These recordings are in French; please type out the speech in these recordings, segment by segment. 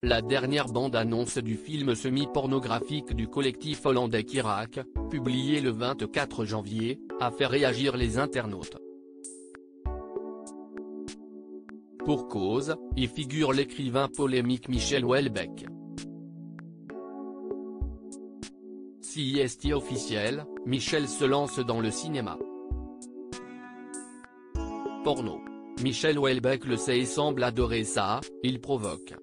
la dernière bande-annonce du film semi-pornographique du collectif hollandais Kirak, publié le 24 janvier, a fait réagir les internautes. Pour cause, y figure l'écrivain polémique Michel Houellebecq. CIST officiel, Michel se lance dans le cinéma. Porno. Michel Houellebecq le sait et semble adorer ça, il provoque.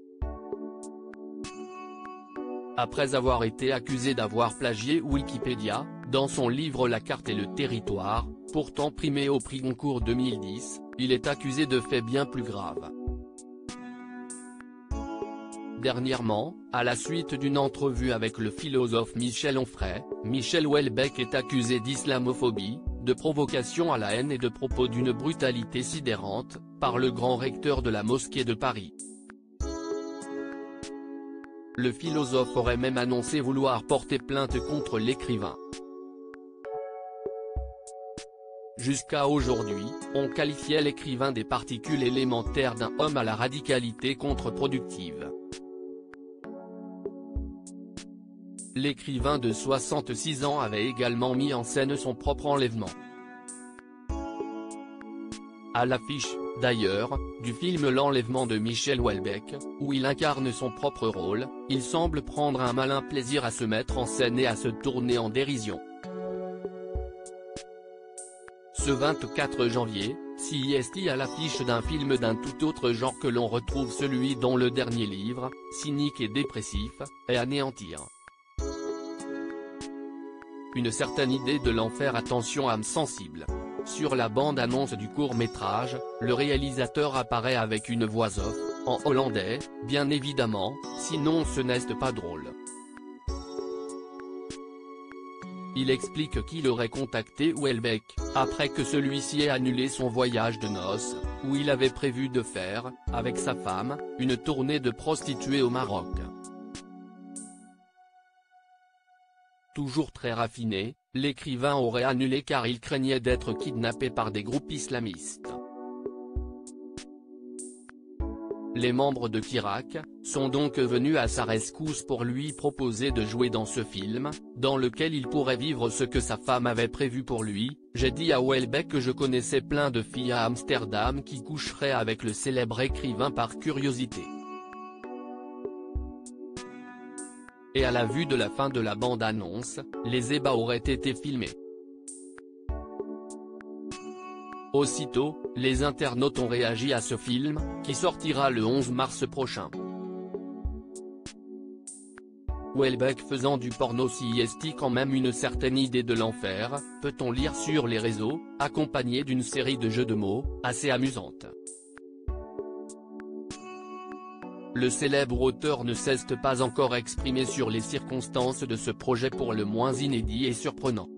Après avoir été accusé d'avoir plagié Wikipédia, dans son livre La carte et le territoire, pourtant primé au prix Goncourt 2010, il est accusé de faits bien plus graves. Dernièrement, à la suite d'une entrevue avec le philosophe Michel Onfray, Michel Houellebecq est accusé d'islamophobie, de provocation à la haine et de propos d'une brutalité sidérante, par le grand recteur de la mosquée de Paris. Le philosophe aurait même annoncé vouloir porter plainte contre l'écrivain. Jusqu'à aujourd'hui, on qualifiait l'écrivain des particules élémentaires d'un homme à la radicalité contre-productive. L'écrivain de 66 ans avait également mis en scène son propre enlèvement. À l'affiche, d'ailleurs, du film L'enlèvement de Michel Houellebecq, où il incarne son propre rôle, il semble prendre un malin plaisir à se mettre en scène et à se tourner en dérision. Ce 24 janvier, CIST à l'affiche d'un film d'un tout autre genre que l'on retrouve celui dont le dernier livre, cynique et dépressif, est Anéantir. Une certaine idée de l'enfer. Attention âme sensible. Sur la bande-annonce du court-métrage, le réalisateur apparaît avec une voix off, en hollandais, bien évidemment, sinon ce n'est pas drôle. Il explique qu'il aurait contacté Houellebecq, après que celui-ci ait annulé son voyage de noces, où il avait prévu de faire, avec sa femme, une tournée de prostituées au Maroc. Toujours très raffiné, l'écrivain aurait annulé car il craignait d'être kidnappé par des groupes islamistes. Les membres de Kirak sont donc venus à sa rescousse pour lui proposer de jouer dans ce film, dans lequel il pourrait vivre ce que sa femme avait prévu pour lui. J'ai dit à Houellebecq que je connaissais plein de filles à Amsterdam qui coucheraient avec le célèbre écrivain par curiosité. Et à la vue de la fin de la bande-annonce, les ébats auraient été filmés. Aussitôt, les internautes ont réagi à ce film, qui sortira le 11 mars prochain. Houellebecq faisant du porno. CIST quand même une certaine idée de l'enfer, peut-on lire sur les réseaux, accompagné d'une série de jeux de mots, assez amusantes. Le célèbre auteur ne s'est pas encore exprimé sur les circonstances de ce projet pour le moins inédit et surprenant.